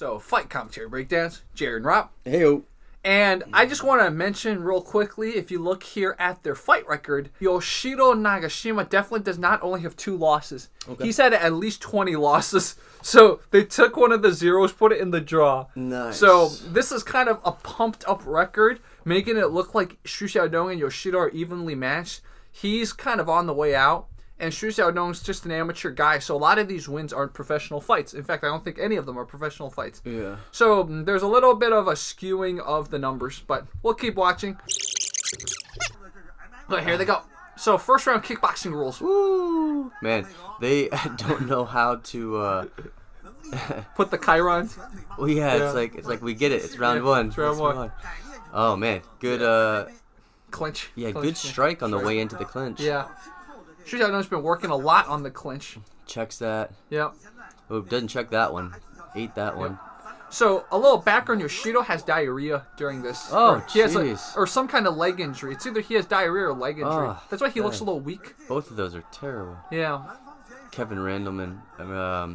So, fight commentary breakdowns, Jared and Rob. Heyo. And I just want to mention real quickly, if you look here at their fight record, Yuichiro Nagashima definitely does not only have 2 losses. Okay. He's had at least 20 losses. So they took one of the zeros, put it in the draw. Nice. So this is kind of a pumped up record, making it look like Xiaodong and Yuichiro are evenly matched. He's kind of on the way out. And Xiaodong's just an amateur guy, so a lot of these wins aren't professional fights. In fact, I don't think any of them are professional fights. Yeah. So there's a little bit of a skewing of the numbers, but we'll keep watching. But here they go. So first round kickboxing rules. Woo! Man, they don't know how to put the chyrons. Well, yeah, it's like we get it. It's round one. It's round one. Oh man, good clinch. Yeah, clinch, good strike on the way into the clinch. Yeah. Xiaodong's been working a lot on the clinch. Checks that. Yep. Oh, doesn't check that one. Ate that one. So, a little background, Yoshiro has diarrhea during this. Oh, jeez. Or some kind of leg injury. It's either he has diarrhea or leg injury. Oh, that's why he looks a little weak. Both of those are terrible. Yeah. Kevin Randleman, I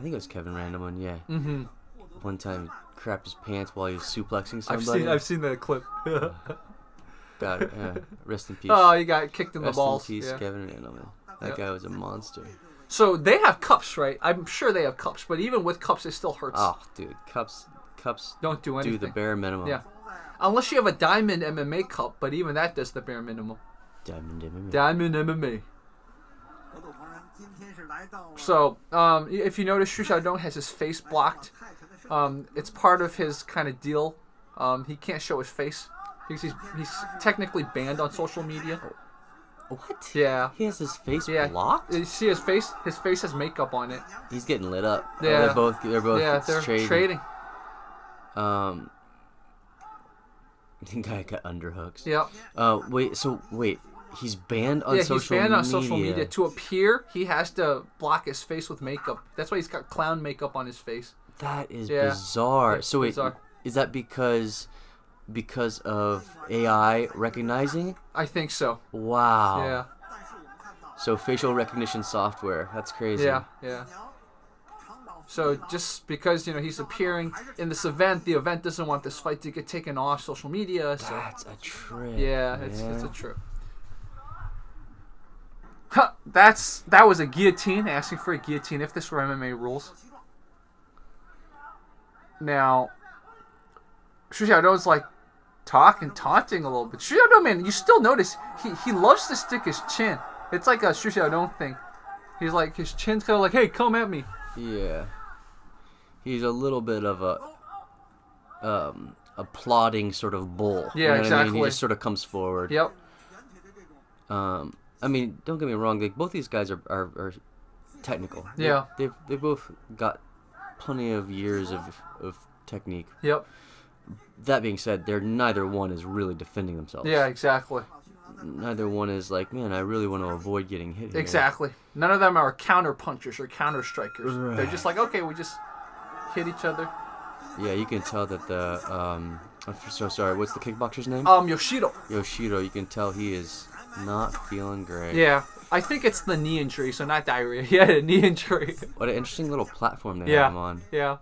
think it was Kevin Randleman, yeah. Mm-hmm. One time he crapped his pants while he was suplexing somebody. I've seen that clip. God, rest in peace. Oh, he got kicked in the rest balls. Rest in peace, Kevin Randleman. That guy was a monster. So they have cups, right? I'm sure they have cups, but even with cups, it still hurts. Oh, dude, cups don't do anything. Do the bare minimum. Yeah, unless you have a diamond MMA cup, but even that does the bare minimum. Diamond MMA. Diamond MMA. So, if you notice, Xiaodong has his face blocked. It's part of his kind of deal. He can't show his face because he's technically banned on social media. What? Yeah. He has his face blocked? You see his face? His face has makeup on it. He's getting lit up. Yeah. Oh, they're both they're trading. I think I got underhooks. Yeah. Wait. He's banned on social media. Yeah, he's banned on social media. To appear, he has to block his face with makeup. That's why he's got clown makeup on his face. That is bizarre. So wait, bizarre. Is that because of AI recognizing? I think so. Wow. Yeah. So facial recognition software. That's crazy. Yeah. So just because he's appearing in this event, the event doesn't want this fight to get taken off social media. So that's a trip. Yeah, it's a trip. Huh, that was a guillotine. Asking for a guillotine if this were MMA rules. Now, Xiaodong's like taunting a little bit. Xiaodong, man, you still notice he loves to stick his chin. It's like a Xiaodong thing. He's like, his chin's kind of like, hey, come at me. Yeah. He's a little bit of a plodding sort of bull. Yeah, exactly. I mean? He just sort of comes forward. Yep. I mean, don't get me wrong. Like, both these guys are technical. Yeah. They both got plenty of years of technique. Yep. That being said, neither one is really defending themselves. Yeah, exactly. Neither one is like, man, I really want to avoid getting hit here. Exactly. None of them are counter punchers or counter strikers. Right. They're just like, okay, we just hit each other. Yeah, you can tell that I'm so sorry. What's the kickboxer's name? Yoshiro. Yoshiro. You can tell he is not feeling great. Yeah. I think it's the knee injury, so not diarrhea. He had a knee injury. What an interesting little platform they have him on. Yeah.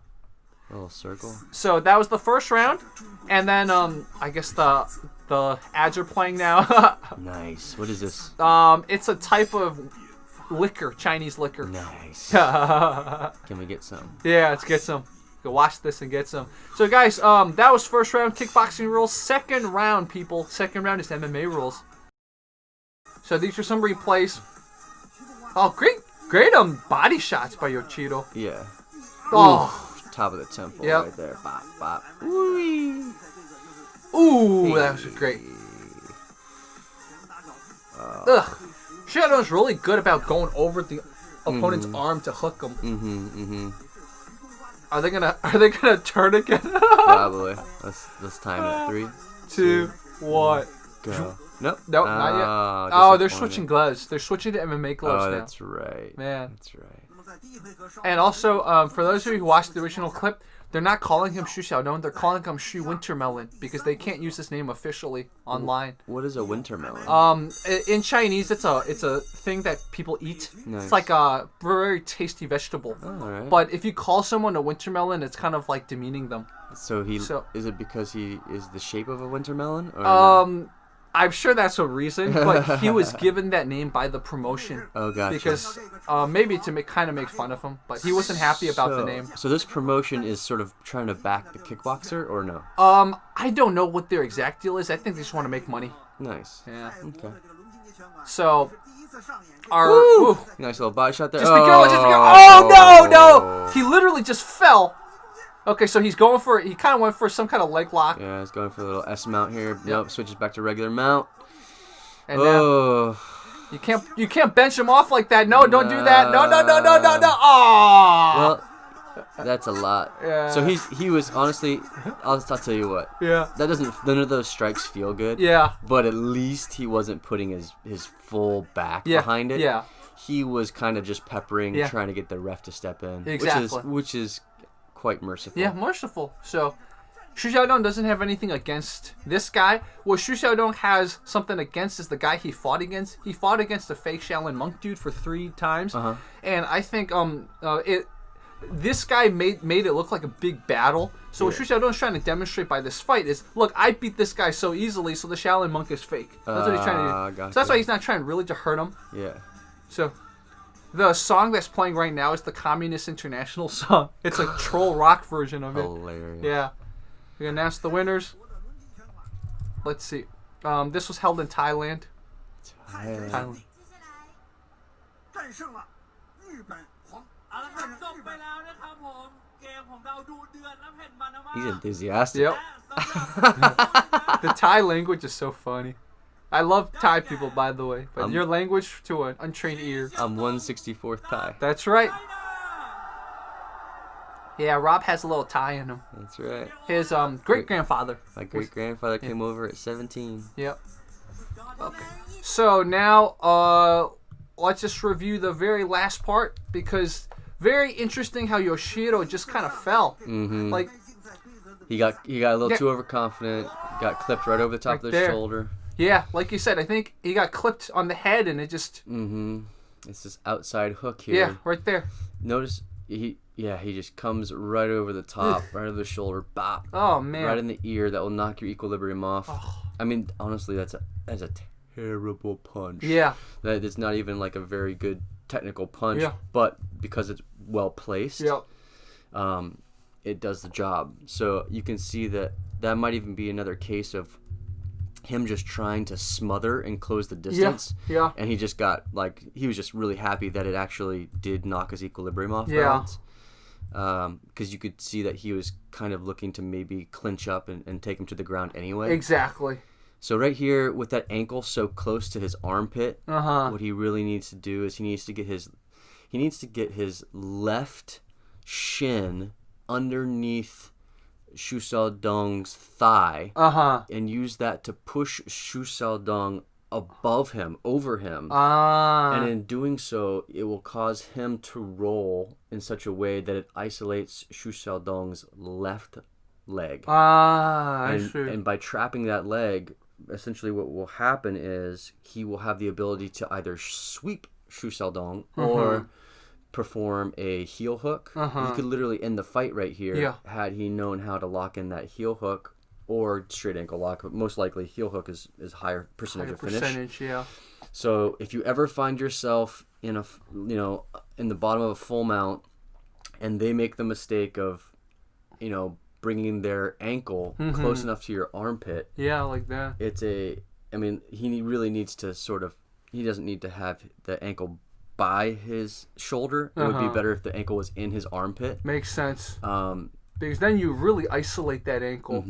A little circle. So that was the first round, and then I guess the ads are playing now. Nice. What is this? It's a type of liquor, Chinese liquor. Nice. Can we get some? Yeah, let's get some. Go watch this and get some. So guys, that was first round kickboxing rules. Second round, people. Second round is MMA rules. So these are some replays. Oh, great body shots by Yuichiro. Yeah. Oh. Top of the temple Yep. right there. Bop, bop. Ooh, that was great. Ugh. Xiaodong's really good about going over the opponent's arm to hook him. Are they gonna turn again? Probably. Let's time it. 3, 2, 1. Go. Nope. Not yet. Oh, they're switching gloves. They're switching to MMA gloves now. That's right. Man. That's right. And also, for those of you who watched the original clip, they're not calling him Xu Xiaodong. They're calling him Xu Wintermelon because they can't use his name officially online. What is a wintermelon? In Chinese, it's a thing that people eat. Nice. It's like a very tasty vegetable. Oh, all right. But if you call someone a wintermelon, it's kind of like demeaning them. So is it because he is the shape of a wintermelon? Or I'm sure that's a reason, but he was given that name by the promotion. Oh, gotcha. Because maybe to kind of make fun of him, but he wasn't happy about the name. So this promotion is sort of trying to back the kickboxer, or no? I don't know what their exact deal is. I think they just want to make money. Nice. Yeah. Okay. So, Nice little body shot there. Just be careful, just be careful. Oh, no! He literally just fell. Okay, so he's going for it. He kind of went for some kind of leg lock. Yeah, he's going for a little S mount here. Nope, switches back to regular mount. And now you can't bench him off like that. No, don't do that. No. Oh. Well, that's a lot. Yeah. So he was honestly. I'll tell you what. Yeah. None of those strikes feel good. Yeah. But at least he wasn't putting his full back behind it. Yeah. He was kind of just peppering, trying to get the ref to step in. Exactly. Which is quite merciful. Yeah, merciful. So, Xu Xiaodong doesn't have anything against this guy. What Xu Xiaodong has something against is the guy he fought against. He fought against a fake Shaolin monk dude for 3 times. And I think this guy made it look like a big battle. So what Xu Xiaodong's trying to demonstrate by this fight is, look, I beat this guy so easily, so the Shaolin monk is fake. That's what he's trying to do. Gotcha. So that's why he's not trying really to hurt him. Yeah. So the song that's playing right now is the Communist International song. It's a troll rock version of it. Hilarious. Yeah. We announced the winners. Let's see. This was held in Thailand. Thailand. He's enthusiastic. Yep. The Thai language is so funny. I love Thai people, by the way, but your language to an untrained ear. I'm 1/64th Thai. That's right. Yeah, Rob has a little Thai in him. That's right. His great-grandfather. My great-grandfather came over at 17. Yep. Okay. So now, let's just review the very last part, because very interesting how Yuichiro just kind of fell. Mm-hmm. Like he got a little too overconfident. Got clipped right over the top of the shoulder. Yeah, like you said, I think he got clipped on the head, and it just. Mm-hmm. It's this outside hook here. Yeah, right there. Notice he just comes right over the top, right over the shoulder, bop. Oh man. Right in the ear. That will knock your equilibrium off. Oh. I mean, honestly, that's a terrible punch. Yeah. That it's not even like a very good technical punch. Yeah. But because it's well placed. Yep. It does the job. So you can see that might even be another case of him just trying to smother and close the distance. Yeah. And he just got he was just really happy that it actually did knock his equilibrium off balance. Because you could see that he was kind of looking to maybe clinch up and take him to the ground anyway. Exactly. So right here with that ankle so close to his armpit, what he really needs to do is he needs to get his left shin underneath Xu Xiaodong's thigh and use that to push Xu Xiaodong above him, over him. And in doing so, it will cause him to roll in such a way that it isolates Xu Xiaodong's left leg. I see. And by trapping that leg, essentially what will happen is he will have the ability to either sweep Xu Xiaodong or perform a heel hook. He could literally end the fight right here had he known how to lock in that heel hook or straight ankle lock. But most likely heel hook is higher percentage of finish. Yeah. So if you ever find yourself in in the bottom of a full mount and they make the mistake of bringing their ankle close enough to your armpit. Yeah, like that. He really needs to he doesn't need to have the ankle by his shoulder. It would be better if the ankle was in his armpit. Makes sense. Because then you really isolate that ankle.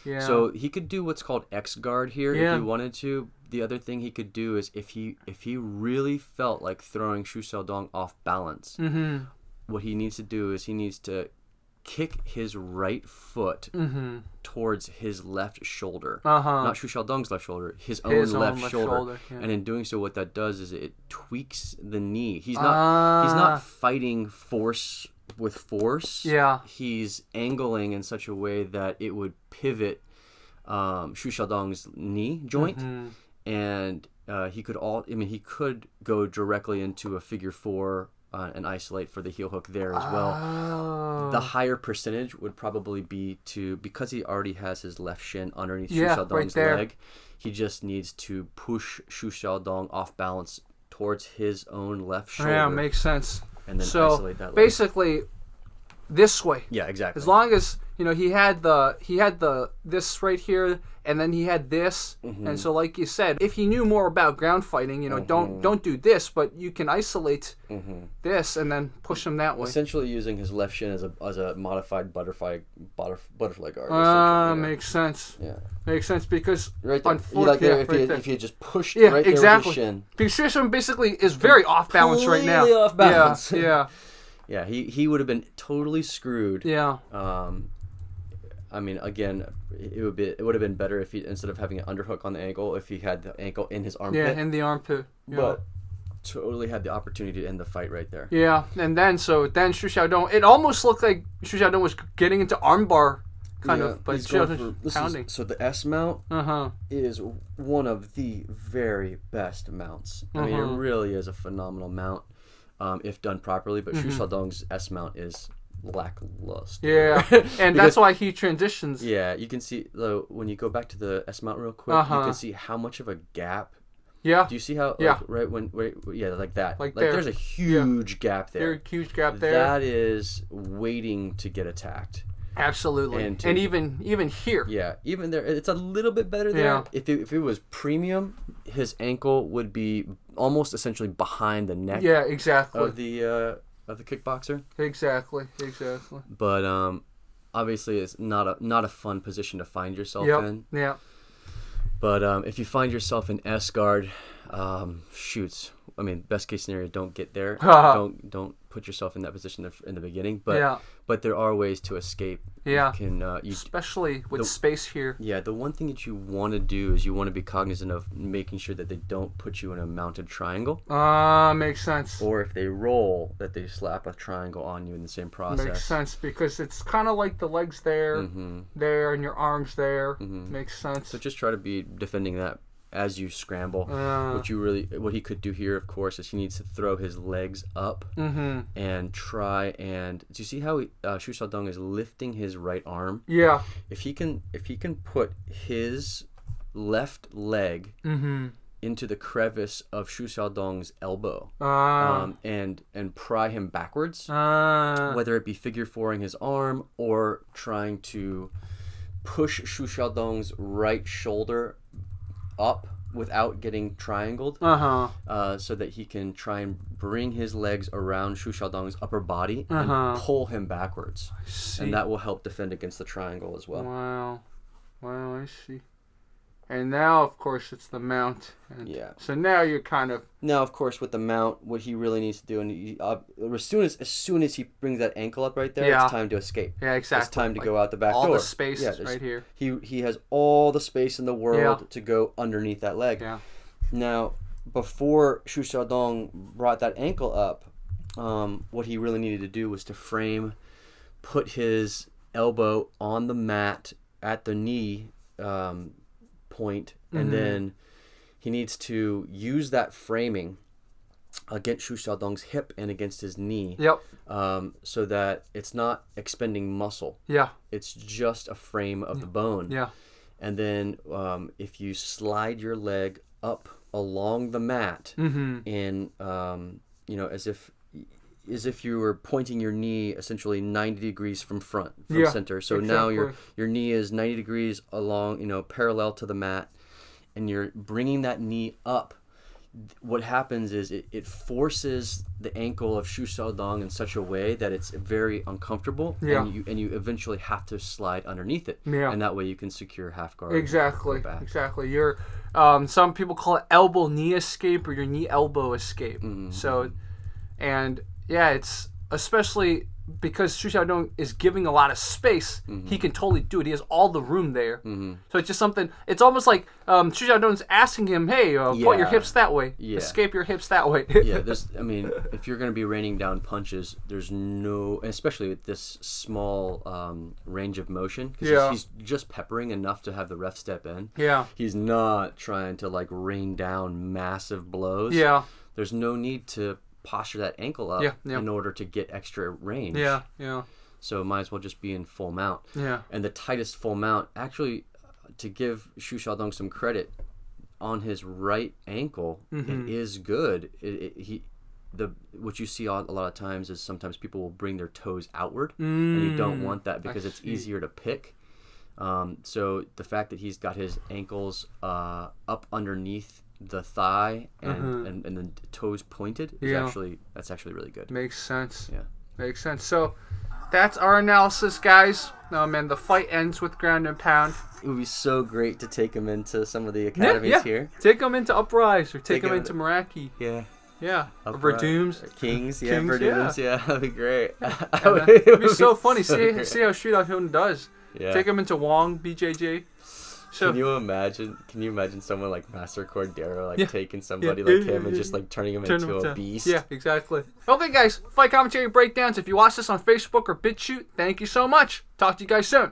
Yeah. So he could do what's called X guard here if he wanted to. The other thing he could do is if he really felt like throwing Xu Xiaodong off balance, what he needs to do is he needs to kick his right foot towards his left shoulder. Uh-huh. Not Xu Xiaodong's left shoulder, his own left shoulder. Yeah. And in doing so, what that does is it tweaks the knee. He's not fighting force with force. Yeah. He's angling in such a way that it would pivot Xu Xiaodong's knee joint. And he could go directly into a figure 4 and isolate for the heel hook there as well. The higher percentage would probably be because he already has his left shin underneath Xu Xiaodong's leg, he just needs to push Xu Xiaodong off balance towards his own left shoulder. Yeah, makes sense. And then isolate that leg. Basically, this way. Yeah, exactly. As long as he had this right here, and then he had this, and so like you said, if he knew more about ground fighting, don't do this, but you can isolate this and then push him that way. Essentially, using his left shin as a modified butterfly guard. Makes sense. Yeah, makes sense because right there, if you just pushed right exactly. there with your shin. Because Tristan basically is very off balance right now. Completely off balance. Yeah. Yeah, he would have been totally screwed. Yeah. I mean, again, it would have been better if he, instead of having an underhook on the ankle, if he had the ankle in his armpit. Yeah, in the armpit. Yeah. But totally had the opportunity to end the fight right there. Yeah, and then Xu Xiaodong, it almost looked like Xu Xiaodong was getting into armbar kind of, but Xu Xiaodong was pounding. So the S mount is one of the very best mounts. I mean, it really is a phenomenal mount if done properly, but Xu Xiaodong's S mount is lackluster. Yeah, and that's why he transitions. Yeah, you can see though when you go back to the S mount real quick, you can see how much of a gap. Yeah. Do you see how? Yeah. Like that. Like there. There's a huge gap there. Huge gap there. That is waiting to get attacked. Absolutely. And even here. Yeah, even there, it's a little bit better there. Yeah. If it was premium, his ankle would be almost essentially behind the neck. Yeah, exactly. Of the kickboxer. Exactly. But obviously, it's not a fun position to find yourself in. Yeah. But if you find yourself in S guard, shoots. I mean, best case scenario, don't get there. Don't put yourself in that position in the beginning. But there are ways to escape. Yeah. You can, especially with space here. Yeah. The one thing that you want to do is you want to be cognizant of making sure that they don't put you in a mounted triangle. Makes sense. Or if they roll, that they slap a triangle on you in the same process. Makes sense because it's kind of like the legs there, there, and your arms there. Makes sense. So just try to be defending that as you scramble. What he could do here, of course, is he needs to throw his legs up and try and. Do you see how Xu Xiaodong is lifting his right arm? Yeah. If he can put his left leg into the crevice of Xu Xiaodong's elbow and pry him backwards, whether it be figure fouring his arm or trying to push Xu Xiaodong's right shoulder up without getting triangled, so that he can try and bring his legs around Xu Xiaodong's upper body and pull him backwards. And that will help defend against the triangle as well. Wow, I see. And now, of course, it's the mount. So now you're kind of... Now, of course, with the mount, what he really needs to do, and as soon as he brings that ankle up right there, it's time to escape. Yeah, exactly. It's time to go out the back door. All the space right here. He has all the space in the world to go underneath that leg. Yeah. Now, before Xu Xiaodong brought that ankle up, what he really needed to do was to frame, put his elbow on the mat at the knee point, and then he needs to use that framing against Xu Xiaodong's hip and against his knee. So that it's not expending muscle. It's just a frame of the bone. And then if you slide your leg up along the mat in as if you were pointing your knee essentially 90 degrees from center. So now your knee is 90 degrees along, parallel to the mat, and you're bringing that knee up. What happens is it forces the ankle of Xu Xiaodong in such a way that it's very uncomfortable, and you eventually have to slide underneath it, and that way you can secure half guard. Exactly. You're some people call it elbow knee escape or your knee elbow escape. So, and yeah, it's especially because Xu Xiaodong is giving a lot of space, he can totally do it. He has all the room there. So it's just something, it's almost like Xu Xiaodong's asking him, hey, point your hips that way. Escape your hips that way. I mean, if you're going to be raining down punches, there's no, especially with this small range of motion, because he's just peppering enough to have the ref step in. He's not trying to like rain down massive blows. There's no need to posture that ankle up in order to get extra range. So might as well just be in full mount. And the tightest full mount, actually, to give Xu Xiaodong some credit, on his right ankle, it is good. What you see a lot of times is sometimes people will bring their toes outward, and you don't want that because it's easier to pick. So the fact that he's got his ankles up underneath the thigh and the toes pointed is actually really good. Makes sense. Makes sense. So that's our analysis, guys. Man, the fight ends with ground and pound. It would be so great to take him into some of the academies here. Take him into Uprise or take him into Meraki. Verdooms. Kings. Verdooms. That'd be great. It'd be so funny. See how Xiaodong does. Take him into Wong, BJJ. So, can you imagine someone like Master Cordero like taking somebody like him and just like turning him into a beast? Yeah, exactly. Okay, guys, fight commentary breakdowns. If you watch this on Facebook or BitChute, thank you so much. Talk to you guys soon.